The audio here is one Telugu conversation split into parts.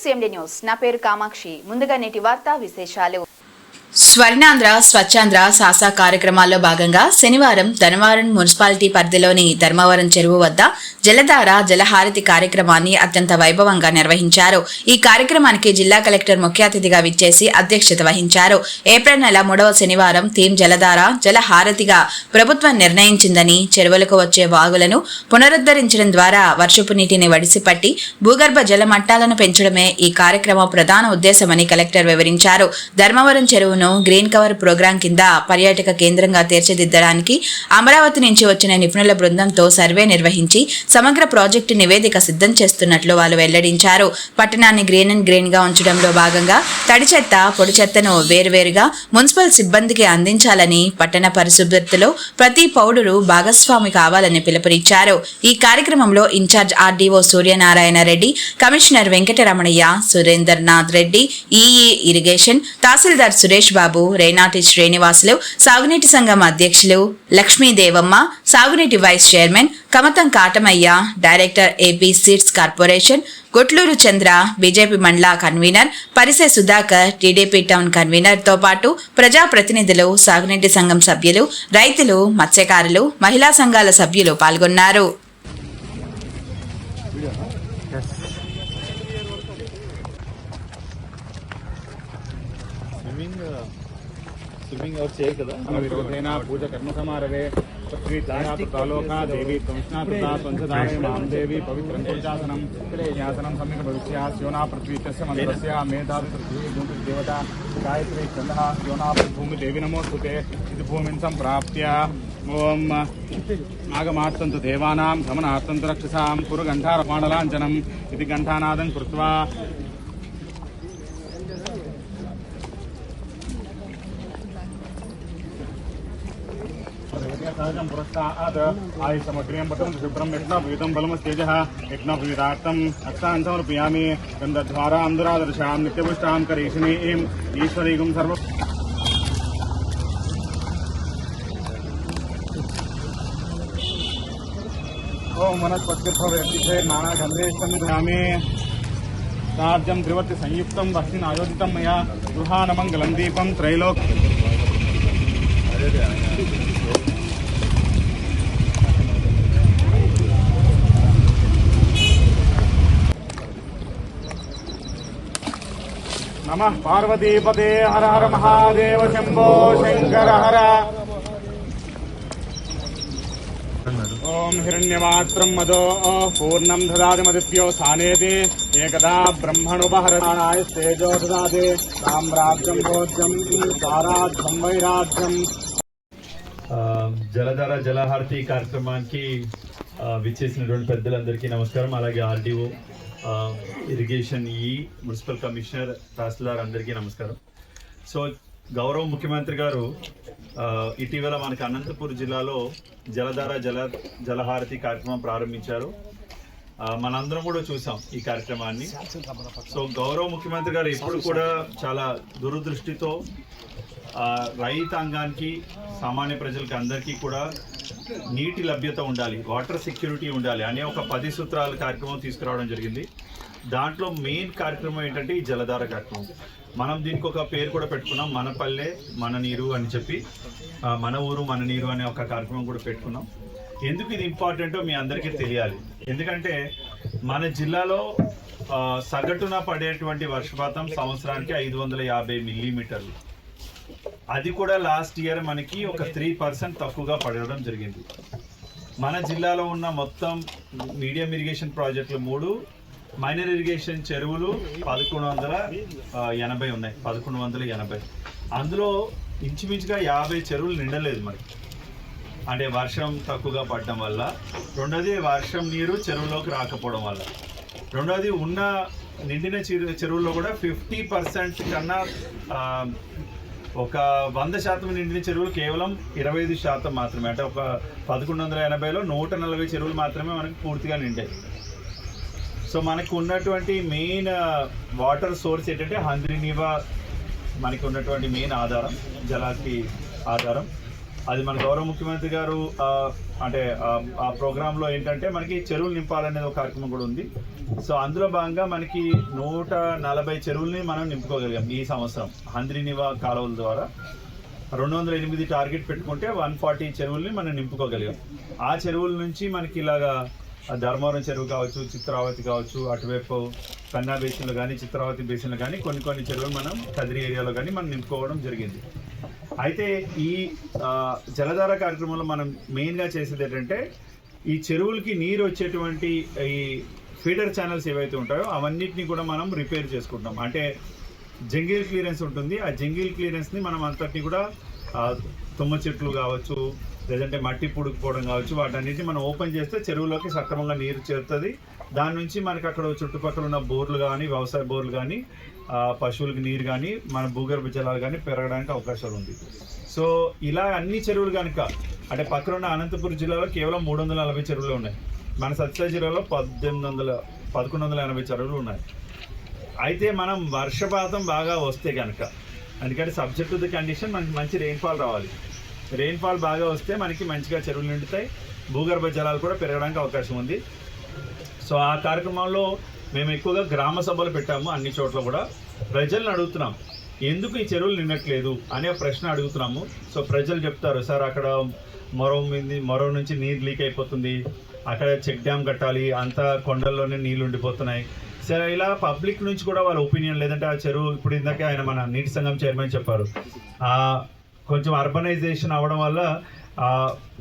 CMD news. నా పేరు కామాక్షి. ముందుగా నేటి వార్తా విశేషాలు. స్వర్ణాంధ్ర స్వచ్ఛాంధ్ర సాసా కార్యక్రమాల్లో భాగంగా శనివారం ధర్మవరం మున్సిపాలిటీ పరిధిలోని ధర్మవరం చెరువు వద్ద జలధార జలహారతి కార్యక్రమాన్ని అత్యంత వైభవంగా నిర్వహించారు. ఈ కార్యక్రమానికి జిల్లా కలెక్టర్ ముఖ్య అతిథిగా విచ్చేసి అధ్యక్షత వహించారు. ఏప్రిల్ నెల 3వ శనివారం థీమ్ జలధార జలహారతిగా ప్రభుత్వం నిర్ణయించిందని, చెరువులకు వచ్చే వాగులను పునరుద్ధరించడం ద్వారా వర్షపు నీటిని వడిసిపట్టి భూగర్భ జల మట్టాలను పెంచడమే ఈ కార్యక్రమం ప్రధాన ఉద్దేశమని కలెక్టర్ వివరించారు. ధర్మవరం చెరువును గ్రీన్ కవర్ ప్రోగ్రాం కింద పర్యాటక కేంద్రంగా తీర్చిదిద్దడానికి అమరావతి నుంచి వచ్చిన నిపుణుల బృందంతో సర్వే నిర్వహించి సమగ్ర ప్రాజెక్టు నివేదిక సిద్ధం చేస్తున్నట్లు వాళ్ళు వెల్లడించారు. పట్టణాన్ని గ్రీన్ గా ఉంచడంలో భాగంగా తడి చెత్త, పొడి చెత్తను వేరువేరుగా మున్సిపల్ సిబ్బందికి అందించాలని, పట్టణ పరిశుభ్రతలో ప్రతి పౌరుడు భాగస్వామి కావాలని పిలుపునిచ్చారు. ఈ కార్యక్రమంలో incharge RDO Suryanarayana Reddy, commissioner Venkataramanaiah, Surendranath Reddy, EE irrigation, tahsildar Suresh Babu, Renati Srinivasulu, సాగునీటి సంఘం అధ్యక్షులు లక్ష్మీదేవమ్మ, సాగునీటి vice chairman Kamatham Katamaiah, director AP seeds corporation Gotluru Chandra, BJP mandal convener Parise Sudhakar, TDP town convener తో పాటు ప్రజాప్రతినిధులు, సాగునీటి సంఘం సభ్యులు, రైతులు, మత్స్యకారులు, మహిళా సంఘాల సభ్యులు పాల్గొన్నారు. स्विमिंग और चाहिए कदा विरोधेन पूजा कर्म समारभे पृथ्वीलोका देवी कंसनातुता पंचधारे मां देवी पवित्रं पूजासनं न्यासनं सम्यक् भविष्या योना पृथ्वी तस्य मन्त्रस्य मेधावि पृथ्वी भूमि देवता गायत्री छन्दः योना भूमि देवी नमोस्तुते इति भूमिं सम्प्राप्य ओम आगमार्तन्तु देवानां गमनार्तन्तु रक्षसां कुरुगण्ठारपाणलाञ्छनम् इति घण्टानादं कृत्वा सहजं पुरस्तात् आयुष्समग्रियं पटं शुभ्रं यज्ञोपवीतं बलमस्तेजः यज्ञोपवीतार्थम् अक्षतान् समर्पयामि गन्धद्वारा अन्दरादर्शां नित्यपुष्टां करीषिणीं ईश्वरीगुं सर्व ओम वनस्पतिर्भवेत्तिथे नानागन्धेष्टं सार्जं त्रिवर्ति संयुक्तं वह्निना आयोजितं मया गृहानमङ्गलं दीपं त्रैलोक नमः पार्वतीपते हर हर महादेव शंभो शंकर हर ओम हिरण्यमात्रं मदो पूर्णं ददाति मदित्यो सानेति एकदा ब्रह्मणुपहरणाय तेजो ददाति साम्राज्यं भोज्यं साराज्यं वैराज्यं జలధార జలహారతి కార్యక్రమానికి విచ్చేసినటువంటి పెద్దలందరికీ నమస్కారం. అలాగే RDO, ఇరిగేషన్, మున్సిపల్ కమిషనర్, తహసీల్దార్ అందరికీ నమస్కారం. సో గౌరవ ముఖ్యమంత్రి గారు ఇటీవల మనకి అనంతపురం జిల్లాలో జలధార జలహారతి కార్యక్రమం ప్రారంభించారు. మనందరం కూడా చూసాం ఈ కార్యక్రమాన్ని. సో గౌరవ ముఖ్యమంత్రి గారు ఎప్పుడు కూడా చాలా దూరదృష్టితో రైతాంగానికి, సామాన్య ప్రజలకి అందరికీ కూడా నీటి లభ్యత ఉండాలి, వాటర్ సెక్యూరిటీ ఉండాలి అనే ఒక 10 సూత్రాల కార్యక్రమం తీసుకురావడం జరిగింది. దాంట్లో మెయిన్ కార్యక్రమం ఏంటంటే ఈ జలధార కార్యక్రమం. మనం దీనికి ఒక పేరు కూడా పెట్టుకున్నాం, మన పల్లె మన నీరు అని చెప్పి, మన ఊరు మన నీరు అనే ఒక కార్యక్రమం కూడా పెట్టుకున్నాం. ఎందుకు ఇది ఇంపార్టెంటో మీ అందరికీ తెలియాలి. ఎందుకంటే మన జిల్లాలో సగటున పడేటువంటి వర్షపాతం సంవత్సరానికి 550 మిల్లీమీటర్లు. అది కూడా లాస్ట్ ఇయర్ మనకి ఒక 3% తక్కువగా పడడం జరిగింది. మన జిల్లాలో ఉన్న మొత్తం మీడియం ఇరిగేషన్ ప్రాజెక్టులు 3, మైనర్ ఇరిగేషన్ చెరువులు 1180 ఉన్నాయి. 1180 అందులో ఇంచుమించుగా 50 చెరువులు నిండలేదు మరి. అంటే వర్షం తక్కువగా పడడం వల్ల, రెండోది వర్షం నీరు చెరువులోకి రాకపోవడం వల్ల, రెండోది ఉన్న నిండిన చెరువుల్లో కూడా 50% కన్నా ఒక 100% నిండిన చెరువులు కేవలం 25% మాత్రమే. అంటే ఒక 1180లో 140 చెరువులు మాత్రమే మనకి పూర్తిగా నిండాయి. సో మనకు ఉన్నటువంటి మెయిన్ వాటర్ సోర్స్ ఏంటంటే హంద్రీనీవా మనకి ఉన్నటువంటి మెయిన్ ఆధారం, జలానికి ఆధారం. అది మన గౌరవ ముఖ్యమంత్రి గారు అంటే ఆ ప్రోగ్రాంలో ఏంటంటే మనకి చెరువులు నింపాలనేది ఒక కార్యక్రమం కూడా ఉంది. సో అందులో భాగంగా మనకి 140 చెరువుల్ని మనం నింపుకోగలిగాం ఈ సంవత్సరం. హంద్రీనివా కాలువల ద్వారా 208 టార్గెట్ పెట్టుకుంటే 140 చెరువుల్ని మనం నింపుకోగలిగాం. ఆ చెరువుల నుంచి మనకి ఇలాగా ధర్మవరం చెరువు కావచ్చు, చిత్రావతి కావచ్చు, అటువైపు కన్నా బేసిన్లో కానీ చిత్రావతి బేసిన్లో కానీ కొన్ని చెరువులు మనం కదిరి ఏరియాలో కానీ మనం నింపుకోవడం జరిగింది. అయితే ఈ జలధార కార్యక్రమంలో మనం మెయిన్గా చేసేది ఏంటంటే ఈ చెరువులకి నీరు వచ్చేటువంటి ఈ ఫీడర్ ఛానల్స్ ఏవైతే ఉంటాయో అవన్నిటిని కూడా మనం రిపేర్ చేసుకుంటాం. అంటే జంగిల్ క్లియరెన్స్ ఉంటుంది. ఆ జంగిల్ క్లియరెన్స్ని మనం అంతటిని కూడా తుమ్మ చెట్లు కావచ్చు, లేదంటే మట్టి పుడుకుపోవడం కావచ్చు, వాటన్నిటిని మనం ఓపెన్ చేస్తే చెరువులోకి సక్రమంగా నీరు చేరుతుంది. దాని నుంచి మనకి అక్కడ చుట్టుపక్కల ఉన్న బోర్లు కానీ, వ్యవసాయ బోర్లు కానీ, పశువులకి నీరు కానీ, మన భూగర్భ జలాలు కానీ పెరగడానికి అవకాశాలు ఉంది. సో ఇలా అన్ని చెరువులు కనుక అంటే పక్కన ఉన్న అనంతపురం జిల్లాలో కేవలం 340 చెరువులు ఉన్నాయి. మన సత్యసాయి జిల్లాలో 1180 చెరువులు ఉన్నాయి. అయితే మనం వర్షపాతం బాగా వస్తే కనుక, ఎందుకంటే సబ్జెక్ట్ టు ది కండిషన్ మనకి మంచి రెయిన్ఫాల్ రావాలి. రెయిన్ఫాల్ బాగా వస్తే మనకి మంచిగా చెరువులు నిండుతాయి, భూగర్భ జలాలు కూడా పెరగడానికి అవకాశం ఉంది. సో ఆ కార్యక్రమంలో మేము ఎక్కువగా గ్రామ సభలు పెట్టాము. అన్ని చోట్ల కూడా ప్రజలను అడుగుతున్నాం, ఎందుకు ఈ చెరువులు నిండట్లేదు అనే ప్రశ్న అడుగుతున్నాము. సో ప్రజలు చెప్తారు, సార్ అక్కడ మొరవ నుంచి నీరు లీక్ అయిపోతుంది, అక్కడ చెక్ డ్యామ్ కట్టాలి, అంతా కొండల్లోనే నీళ్ళు ఉండిపోతున్నాయి. సరే ఇలా పబ్లిక్ నుంచి కూడా వాళ్ళ ఒపీనియన్, లేదంటే ఆ చెరువు ఇప్పుడు ఇందాక ఆయన మన నీటి సంఘం చైర్మన్ చెప్పారు, కొంచెం అర్బనైజేషన్ అవ్వడం వల్ల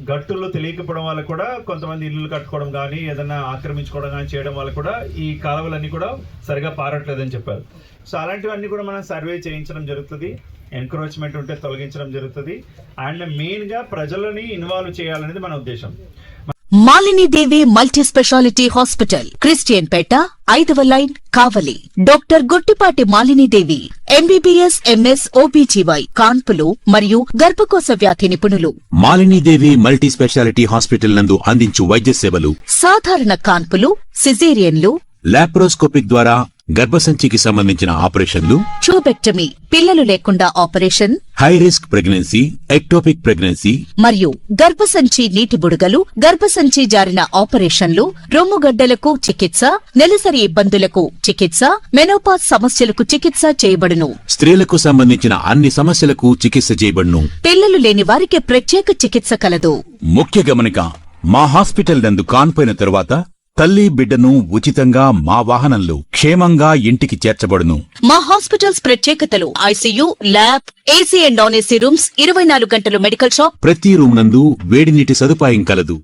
గట్టుల్లో తెలియకపోవడం వల్ల కూడా కొంతమంది ఇల్లు కట్టుకోవడం కానీ, ఏదైనా ఆక్రమించుకోవడం కానీ చేయడం వల్ల కూడా ఈ కాలువలన్నీ కూడా సరిగా పారట్లేదని చెప్పారు. సో అలాంటివన్నీ కూడా మనం సర్వే చేయించడం జరుగుతుంది, ఎంక్రోచ్మెంట్ ఉంటే తొలగించడం జరుగుతుంది. అండ్ మెయిన్గా ప్రజలని ఇన్వాల్వ్ చేయాలనేది మన ఉద్దేశం. మాలిని దేవి మల్టీ స్పెషాలిటీ హాస్పిటల్, క్రిస్టియన్ పేట, 5వ లైన్, కావలి. డాక్టర్ గుట్టిపాటి మాలిని దేవి, ఎంబీబీఎస్, ఎంఎస్, ఓబీజీవై, కాన్పులు మరియు గర్భకోశ వ్యాధి నిపుణులు. మాలినీదేవి మల్టీ స్పెషాలిటీ హాస్పిటల్ నందు అందించు వైద్య సేవలు: సాధారణ కాన్పులు, సిజేరియన్లు, లాప్రోస్కోపిక్ ద్వారా గర్భసంచికి సంబంధించిన ఆపరేషన్లు, ట్యూబెక్టమీ, పిల్లలు లేకుండా operation, high risk pregnancy, ectopic pregnancy మరియు గర్భసంచి నీటి బుడగలు, గర్భసంచి జారిన ఆపరేషన్లు, రొమ్ముగడ్డలకు చికిత్స, నెలసరి ఇబ్బందులకు చికిత్స, మెనోపాజ్ సమస్యలకు చికిత్స చేయబడును. స్త్రీలకు సంబంధించిన అన్ని సమస్యలకు చికిత్స చేయబడును. పిల్లలు లేని వారికి ప్రత్యేక చికిత్స కలదు. ముఖ్య గమనిక: మా హాస్పిటల్ నందు కాన్పోయిన తరువాత తల్లి బిడ్డను ఉచితంగా మా వాహనంలో క్షేమంగా ఇంటికి చేర్చబడును. మా హాస్పిటల్స్ ప్రత్యేకతలు: ICU, lab, AC and non AC rooms, 24 గంటలు మెడికల్ షాప్, ప్రతి రూమ్ నందు వేడి నీటి సదుపాయం కలదు.